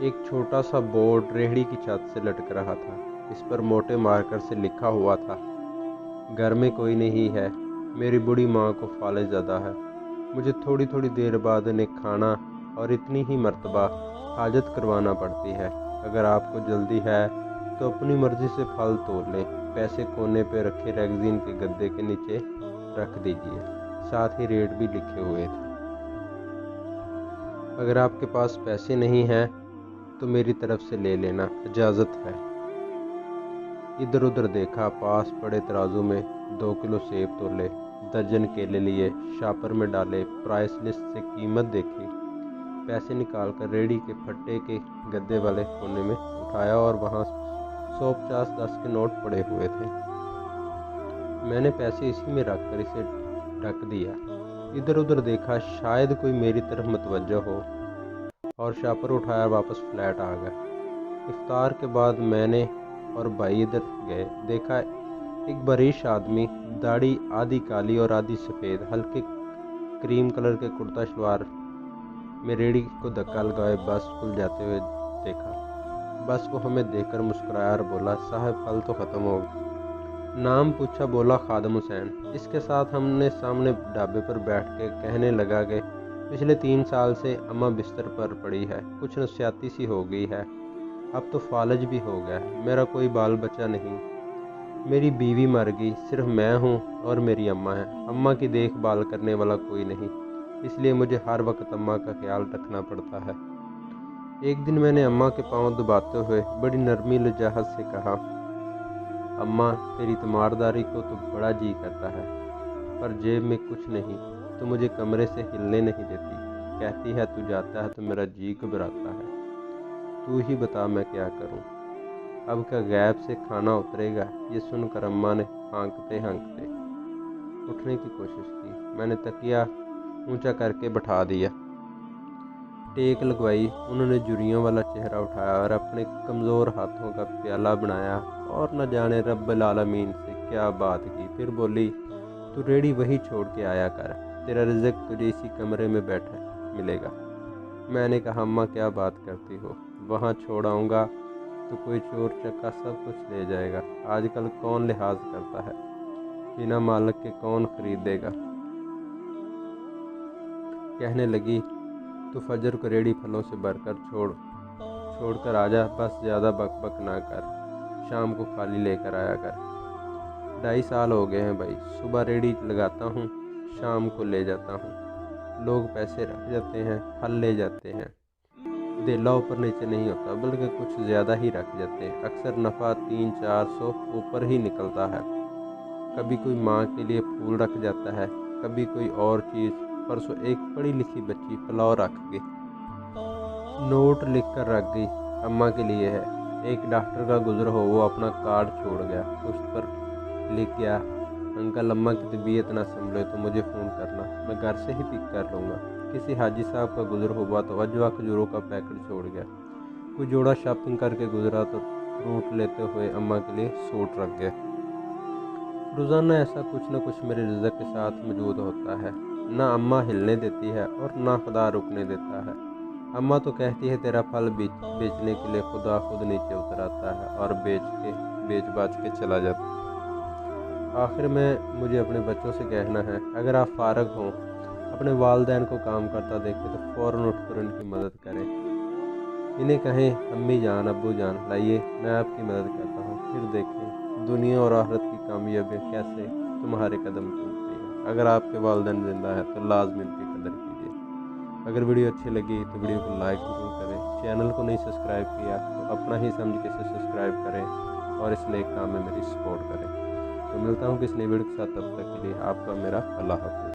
एक छोटा सा बोर्ड रेहड़ी की छत से लटक रहा था। इस पर मोटे मार्कर से लिखा हुआ था, घर में कोई नहीं है, मेरी बूढ़ी माँ को फाले ज़्यादा है। मुझे थोड़ी थोड़ी देर बाद इन्हें खाना और इतनी ही मर्तबा हाजत करवाना पड़ती है। अगर आपको जल्दी है तो अपनी मर्जी से फल तोड़ लें। पैसे कोने पे रखे मैगजीन के गद्दे के नीचे रख दीजिए। साथ ही रेट भी लिखे हुए थे। अगर आपके पास पैसे नहीं हैं तो मेरी तरफ से ले लेना, इजाज़त है। इधर उधर देखा, पास पड़े तराजू में 2 किलो सेब तोले, दर्जन केले लिए, शापर में डाले, प्राइस लिस्ट से कीमत देखी, पैसे निकालकर रेहड़ी के फट्टे के गद्दे वाले कोने में उठाया और वहाँ 150 10 के नोट पड़े हुए थे। मैंने पैसे इसी में रखकर इसे ढक दिया। इधर उधर देखा, शायद कोई मेरी तरफ मतवज्जो हो, और शापर उठाया वापस फ्लैट आ गया। इफ्तार के बाद मैंने और भाई इधर गए। देखा एक बरीश आदमी, दाढ़ी आधी काली और आधी सफ़ेद, हल्के क्रीम कलर के कुर्ता शलवार में रेहड़ी को धक्का लगाए बस खुल जाते हुए देखा। बस वो हमें देखकर मुस्कुराया और बोला, साहब फल तो ख़त्म हो गए। नाम पूछा, बोला खादम हुसैन। इसके साथ हमने सामने ढाबे पर बैठ के कहने लगा कि पिछले 3 साल से अम्मा बिस्तर पर पड़ी है, कुछ नस्याती सी हो गई है, अब तो फालज भी हो गया है, मेरा कोई बाल बच्चा नहीं, मेरी बीवी मर गई, सिर्फ मैं हूँ और मेरी अम्मा है। अम्मा की देखभाल करने वाला कोई नहीं, इसलिए मुझे हर वक्त अम्मा का ख्याल रखना पड़ता है। एक दिन मैंने अम्मा के पाँव दबाते हुए बड़ी नरमी लजाहत से कहा, अम्मा तेरी तीमारदारी को तो बड़ा जी करता है, पर जेब में कुछ नहीं तो मुझे कमरे से हिलने नहीं देती। कहती है तू जाता है तो मेरा जी घबराता है। तू ही बता मैं क्या करूं। अब क्या गैब से खाना उतरेगा? ये सुनकर अम्मा ने हाँकते हाँकते उठने की कोशिश की। मैंने तकिया ऊंचा करके बैठा दिया, टेक लगवाई। उन्होंने जुरियों वाला चेहरा उठाया और अपने कमज़ोर हाथों का प्याला बनाया और न जाने रब्बुल आलमीन से क्या बात की। फिर बोली, तू रेहड़ी वही छोड़ के आया कर, तेरा रिज़्क तुझे इसी कमरे में बैठा मिलेगा। मैंने कहा, अम्मा क्या बात करती हो, वहाँ छोड़ आऊँगा तो कोई चोर चक्का सब कुछ ले जाएगा। आजकल कौन लिहाज करता है, बिना मालिक के कौन खरीदेगा। कहने लगी, तो फजर को रेहड़ी फलों से भरकर छोड़ कर आजा, बस ज़्यादा बक बक ना कर, शाम को खाली लेकर आया कर। 2.5 साल हो गए हैं भाई, सुबह रेहड़ी लगाता हूँ, शाम को ले जाता हूँ। लोग पैसे रख जाते हैं, फल ले जाते हैं, देला ऊपर नीचे नहीं होता, बल्कि कुछ ज़्यादा ही रख जाते हैं। अक्सर नफ़ा 300-400 ऊपर ही निकलता है। कभी कोई माँ के लिए फूल रख जाता है, कभी कोई और चीज़। परसों एक पढ़ी लिखी बच्ची पुलाव रख गई, नोट लिख कर रख गई, अम्मा के लिए है। एक डॉक्टर का गुजर हो, वो अपना कार्ड छोड़ गया, उस पर लिख गया, अंकल अम्मा की तबीयत ना संभले तो मुझे फ़ोन करना, मैं घर से ही पिक कर लूँगा। किसी हाजी साहब का गुजर हुआ तो अजवा खजूरों का पैकेट छोड़ गया। कोई जोड़ा शॉपिंग करके गुजरा तो फ्रूट लेते हुए अम्मा के लिए सूट रख गया। रोज़ाना ऐसा कुछ न कुछ मेरे रिज़्क के साथ मौजूद होता है। ना अम्मा हिलने देती है और ना खुदा रुकने देता है। अम्मा तो कहती है तेरा फल बेचने के लिए खुदा खुद नीचे उतर आता है और बेच बाच के चला जाता है। आखिर में मुझे अपने बच्चों से कहना है, अगर आप फारग हों, अपने वालिदैन को काम करता देखें तो फ़ौरन उठकर उनकी मदद करें। इन्हें कहें, अम्मी जान अब्बू जान लाइए मैं आपकी मदद करता हूँ, फिर देखें दुनिया और आखिरत की कामयाबी कैसे तुम्हारे कदम चूमती है। अगर आपके वालिदैन जिंदा है तो लाजमी उनकी कदर कीजिए। अगर वीडियो अच्छी लगी तो वीडियो को लाइक ज़रूर करें। चैनल को नहीं सब्सक्राइब किया तो अपना ही समझ के इसे सब्सक्राइब करें और इस नेक काम में मेरी सपोर्ट करें। तो मिलता हूँ किसी नई वीडियो के साथ, तब तक के लिए आपका मेरा अल्लाह हाफ़िज़।